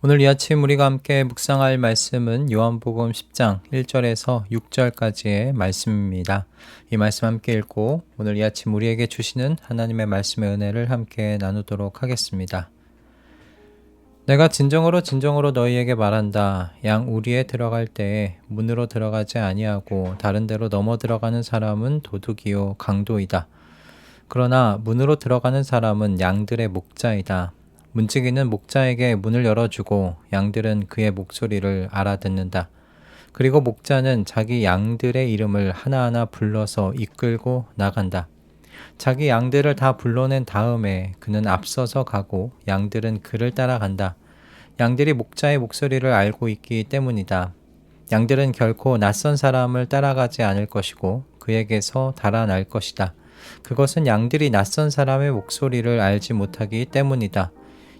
오늘 이 아침 우리가 함께 묵상할 말씀은 요한복음 10장 1절에서 6절까지의 말씀입니다. 이 말씀 함께 읽고 오늘 이 아침 우리에게 주시는 하나님의 말씀의 은혜를 함께 나누도록 하겠습니다. 내가 진정으로 너희에게 말한다. 양 우리에 들어갈 때에 문으로 들어가지 아니하고 다른 데로 넘어 들어가는 사람은 도둑이요 강도이다. 그러나 문으로 들어가는 사람은 양들의 목자이다. 문지기는 목자에게 문을 열어주고 양들은 그의 목소리를 알아듣는다. 그리고 목자는 자기 양들의 이름을 하나하나 불러서 이끌고 나간다. 자기 양들을 다 불러낸 다음에 그는 앞서서 가고 양들은 그를 따라간다. 양들이 목자의 목소리를 알고 있기 때문이다. 양들은 결코 낯선 사람을 따라가지 않을 것이고 그에게서 달아날 것이다. 그것은 양들이 낯선 사람의 목소리를 알지 못하기 때문이다.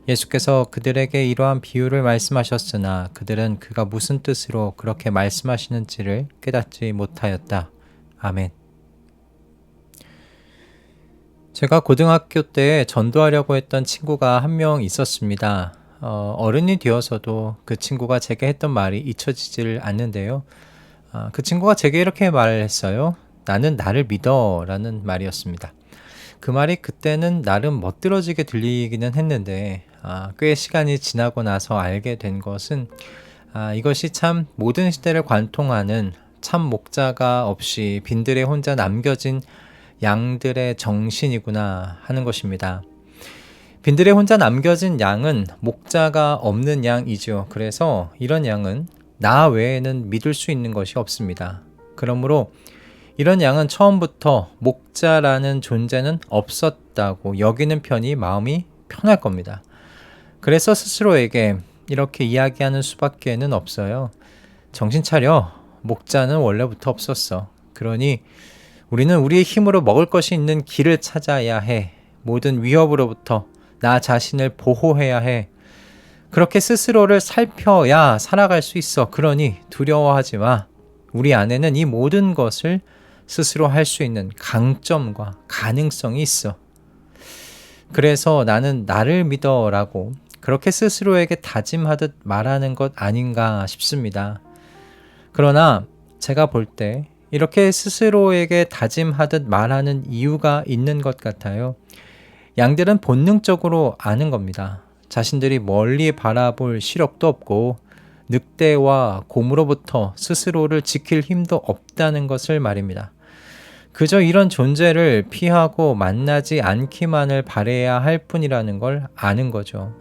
예수께서 그들에게 이러한 비유를 말씀하셨으나 그들은 그가 무슨 뜻으로 그렇게 말씀하시는지를 깨닫지 못하였다. 아멘. 제가 고등학교 때 전도하려고 했던 친구가 한 명 있었습니다. 어른이 되어서도 그 친구가 제게 했던 말이 잊혀지질 않는데요. 그 친구가 제게 이렇게 말을 했어요. 나는 나를 믿어 라는 말이었습니다. 그 말이 그때는 나름 멋들어지게 들리기는 했는데 꽤 시간이 지나고 나서 알게 된 것은 이것이 참 모든 시대를 관통하는 참 목자가 없이 빈들에 혼자 남겨진 양들의 정신이구나 하는 것입니다. 빈들에 혼자 남겨진 양은 목자가 없는 양이죠. 그래서 이런 양은 나 외에는 믿을 수 있는 것이 없습니다. 그러므로 이런 양은 처음부터 목자라는 존재는 없었다고 여기는 편이 마음이 편할 겁니다. 그래서 스스로에게 이렇게 이야기하는 수밖에는 없어요. 정신 차려. 목자는 원래부터 없었어. 그러니 우리는 우리의 힘으로 먹을 것이 있는 길을 찾아야 해. 모든 위협으로부터 나 자신을 보호해야 해. 그렇게 스스로를 살펴야 살아갈 수 있어. 그러니 두려워하지 마. 우리 안에는 이 모든 것을 스스로 할 수 있는 강점과 가능성이 있어. 그래서 나는 나를 믿어라고 그렇게 스스로에게 다짐하듯 말하는 것 아닌가 싶습니다. 그러나 제가 볼 때 이렇게 스스로에게 다짐하듯 말하는 이유가 있는 것 같아요. 양들은 본능적으로 아는 겁니다. 자신들이 멀리 바라볼 시력도 없고 늑대와 곰으로부터 스스로를 지킬 힘도 없다는 것을 말입니다. 그저 이런 존재를 피하고 만나지 않기만을 바라야 할 뿐이라는 걸 아는 거죠.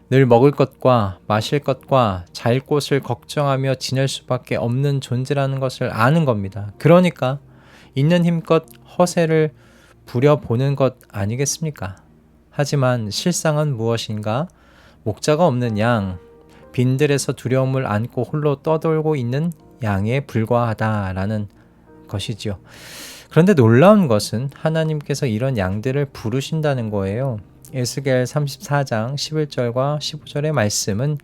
늘 먹을 것과 마실 것과 잘 곳을 걱정하며 지낼 수밖에 없는 존재라는 것을 아는 겁니다. 그러니까 있는 힘껏 허세를 부려보는 것 아니겠습니까? 하지만 실상은 무엇인가? 목자가 없는 양, 빈들에서 두려움을 안고 홀로 떠돌고 있는 양에 불과하다라는 것이지요. 그런데 놀라운 것은 하나님께서 이런 양들을 부르신다는 거예요. 에스겔 34장 11절과 15절의 말씀은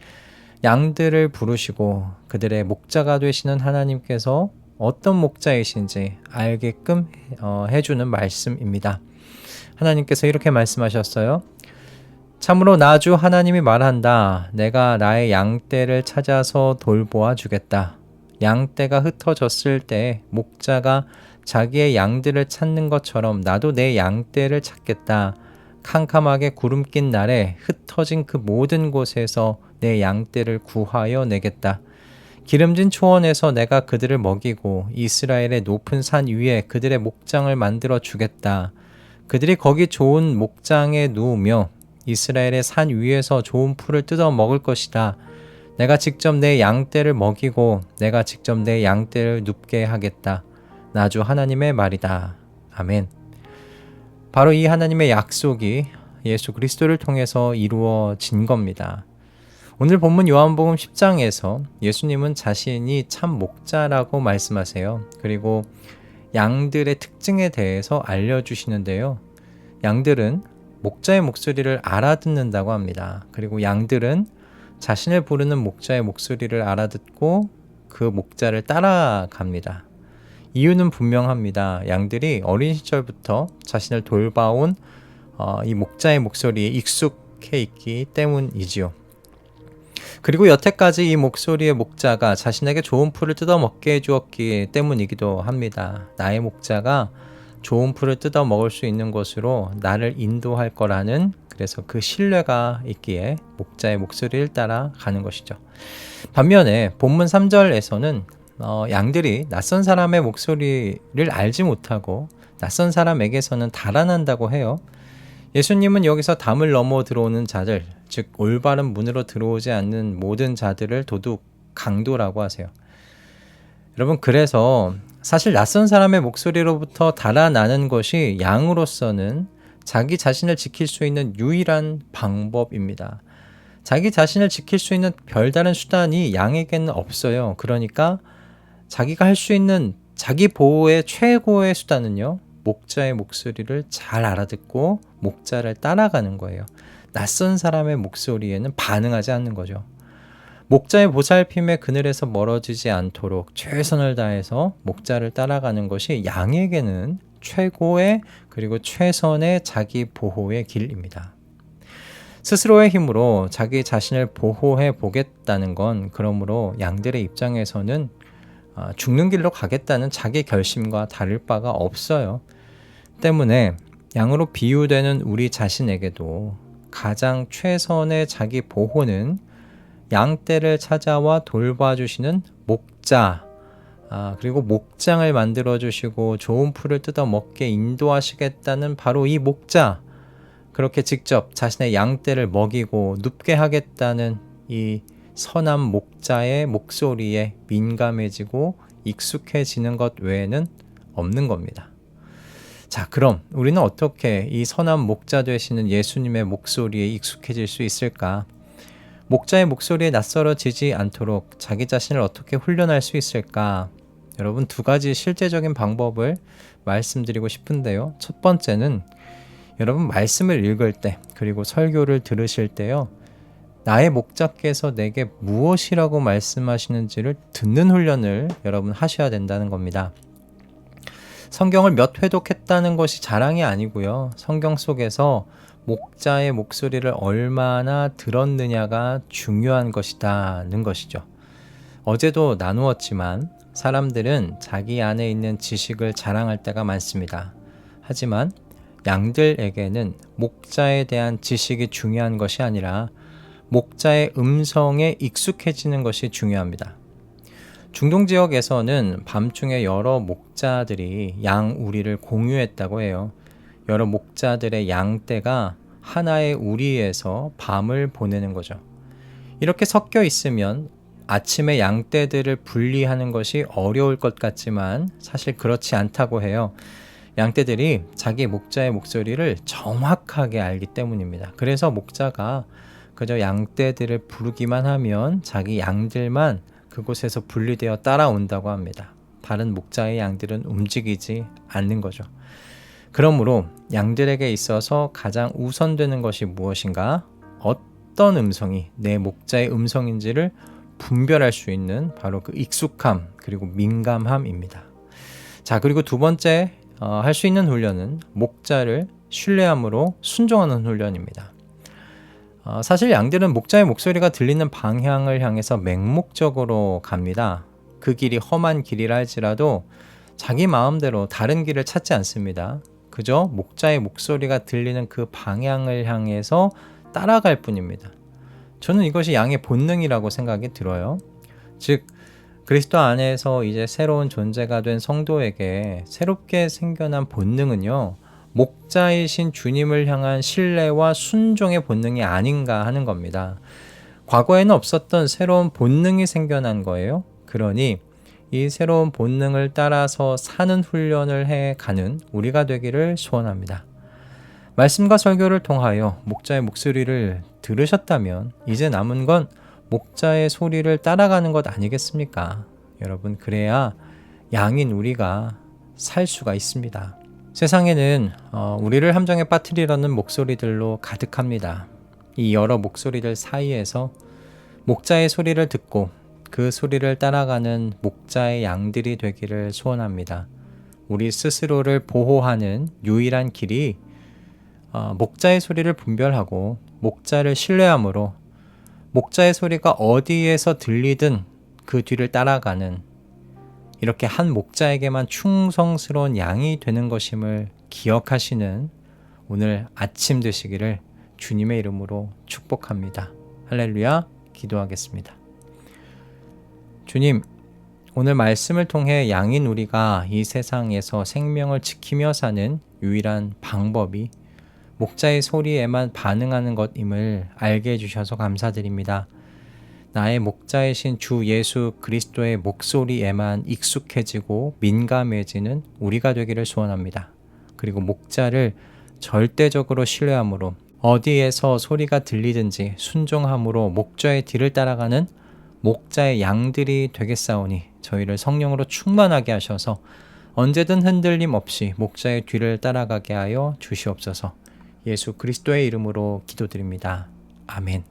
양들을 부르시고 그들의 목자가 되시는 하나님께서 어떤 목자이신지 알게끔 해주는 말씀입니다. 하나님께서 이렇게 말씀하셨어요. 참으로 나 주 하나님이 말한다. 내가 나의 양떼를 찾아서 돌보아 주겠다. 양떼가 흩어졌을 때 목자가 자기의 양들을 찾는 것처럼 나도 내 양떼를 찾겠다. 캄캄하게 구름 낀 날에 흩어진 그 모든 곳에서 내 양떼를 구하여 내겠다. 기름진 초원에서 내가 그들을 먹이고 이스라엘의 높은 산 위에 그들의 목장을 만들어 주겠다. 그들이 거기 좋은 목장에 누우며 이스라엘의 산 위에서 좋은 풀을 뜯어 먹을 것이다. 내가 직접 내 양떼를 먹이고 내가 직접 내 양떼를 눕게 하겠다. 나 주 하나님의 말이다. 아멘. 바로 이 하나님의 약속이 예수 그리스도를 통해서 이루어진 겁니다. 오늘 본문 요한복음 10장에서 예수님은 자신이 참 목자라고 말씀하세요. 그리고 양들의 특징에 대해서 알려주시는데요. 양들은 목자의 목소리를 알아듣는다고 합니다. 그리고 양들은 자신을 부르는 목자의 목소리를 알아듣고 그 목자를 따라갑니다. 이유는 분명합니다. 양들이 어린 시절부터 자신을 돌봐온 이 목자의 목소리에 익숙해 있기 때문이지요. 그리고 여태까지 이 목소리의 목자가 자신에게 좋은 풀을 뜯어먹게 해주었기 때문이기도 합니다. 나의 목자가 좋은 풀을 뜯어먹을 수 있는 곳으로 나를 인도할 거라는, 그래서 그 신뢰가 있기에 목자의 목소리를 따라 가는 것이죠. 반면에 본문 3절에서는 양들이 낯선 사람의 목소리를 알지 못하고 낯선 사람에게서는 달아난다고 해요. 예수님은 여기서 담을 넘어 들어오는 자들, 즉 올바른 문으로 들어오지 않는 모든 자들을 도둑, 강도라고 하세요. 여러분, 그래서 사실 낯선 사람의 목소리로부터 달아나는 것이 양으로서는 자기 자신을 지킬 수 있는 유일한 방법입니다. 자기 자신을 지킬 수 있는 별다른 수단이 양에게는 없어요. 그러니까 자기가 할 수 있는 자기 보호의 최고의 수단은요, 목자의 목소리를 잘 알아듣고 목자를 따라가는 거예요. 낯선 사람의 목소리에는 반응하지 않는 거죠. 목자의 보살핌의 그늘에서 멀어지지 않도록 최선을 다해서 목자를 따라가는 것이 양에게는 최고의 그리고 최선의 자기 보호의 길입니다. 스스로의 힘으로 자기 자신을 보호해 보겠다는 건 그러므로 양들의 입장에서는 죽는 길로 가겠다는 자기 결심과 다를 바가 없어요. 때문에 양으로 비유되는 우리 자신에게도 가장 최선의 자기 보호는 양떼를 찾아와 돌봐주시는 목자, 그리고 목장을 만들어주시고 좋은 풀을 뜯어 먹게 인도하시겠다는 바로 이 목자, 그렇게 직접 자신의 양떼를 먹이고 눕게 하겠다는 이 선한 목자의 목소리에 민감해지고 익숙해지는 것 외에는 없는 겁니다. 자, 그럼 우리는 어떻게 이 선한 목자 되시는 예수님의 목소리에 익숙해질 수 있을까? 목자의 목소리에 낯설어지지 않도록 자기 자신을 어떻게 훈련할 수 있을까? 여러분, 두 가지 실제적인 방법을 말씀드리고 싶은데요. 첫 번째는 여러분, 말씀을 읽을 때 그리고 설교를 들으실 때요, 나의 목자께서 내게 무엇이라고 말씀하시는지를 듣는 훈련을 여러분 하셔야 된다는 겁니다. 성경을 몇 회독했다는 것이 자랑이 아니고요, 성경 속에서 목자의 목소리를 얼마나 들었느냐가 중요한 것이다는 것이죠. 어제도 나누었지만 사람들은 자기 안에 있는 지식을 자랑할 때가 많습니다. 하지만 양들에게는 목자에 대한 지식이 중요한 것이 아니라 목자의 음성에 익숙해지는 것이 중요합니다. 중동 지역에서는 밤중에 여러 목자들이 양 우리를 공유했다고 해요. 여러 목자들의 양떼가 하나의 우리에서 밤을 보내는 거죠. 이렇게 섞여 있으면 아침에 양떼들을 분리하는 것이 어려울 것 같지만 사실 그렇지 않다고 해요. 양떼들이 자기 목자의 목소리를 정확하게 알기 때문입니다. 그래서 목자가 그저 양떼들을 부르기만 하면 자기 양들만 그곳에서 분리되어 따라온다고 합니다. 다른 목자의 양들은 움직이지 않는 거죠. 그러므로 양들에게 있어서 가장 우선되는 것이 무엇인가? 어떤 음성이 내 목자의 음성인지를 분별할 수 있는 바로 그 익숙함 그리고 민감함입니다. 자, 그리고 두 번째 할 수 있는 훈련은 목자를 신뢰함으로 순종하는 훈련입니다. 사실 양들은 목자의 목소리가 들리는 방향을 향해서 맹목적으로 갑니다. 그 길이 험한 길이라 할지라도 자기 마음대로 다른 길을 찾지 않습니다. 그저 목자의 목소리가 들리는 그 방향을 향해서 따라갈 뿐입니다. 저는 이것이 양의 본능이라고 생각이 들어요. 즉, 그리스도 안에서 이제 새로운 존재가 된 성도에게 새롭게 생겨난 본능은요, 목자이신 주님을 향한 신뢰와 순종의 본능이 아닌가 하는 겁니다. 과거에는 없었던 새로운 본능이 생겨난 거예요. 그러니 이 새로운 본능을 따라서 사는 훈련을 해가는 우리가 되기를 소원합니다. 말씀과 설교를 통하여 목자의 목소리를 들으셨다면 이제 남은 건 목자의 소리를 따라가는 것 아니겠습니까? 여러분, 그래야 양인 우리가 살 수가 있습니다. 세상에는 우리를 함정에 빠뜨리려는 목소리들로 가득합니다. 이 여러 목소리들 사이에서 목자의 소리를 듣고 그 소리를 따라가는 목자의 양들이 되기를 소원합니다. 우리 스스로를 보호하는 유일한 길이 목자의 소리를 분별하고 목자를 신뢰함으로 목자의 소리가 어디에서 들리든 그 뒤를 따라가는, 이렇게 한 목자에게만 충성스러운 양이 되는 것임을 기억하시는 오늘 아침 되시기를 주님의 이름으로 축복합니다. 할렐루야. 기도하겠습니다. 주님, 오늘 말씀을 통해 양인 우리가 이 세상에서 생명을 지키며 사는 유일한 방법이 목자의 소리에만 반응하는 것임을 알게 해주셔서 감사드립니다. 나의 목자이신 주 예수 그리스도의 목소리에만 익숙해지고 민감해지는 우리가 되기를 소원합니다. 그리고 목자를 절대적으로 신뢰함으로 어디에서 소리가 들리든지 순종함으로 목자의 뒤를 따라가는 목자의 양들이 되겠사오니 저희를 성령으로 충만하게 하셔서 언제든 흔들림 없이 목자의 뒤를 따라가게 하여 주시옵소서. 예수 그리스도의 이름으로 기도드립니다. 아멘.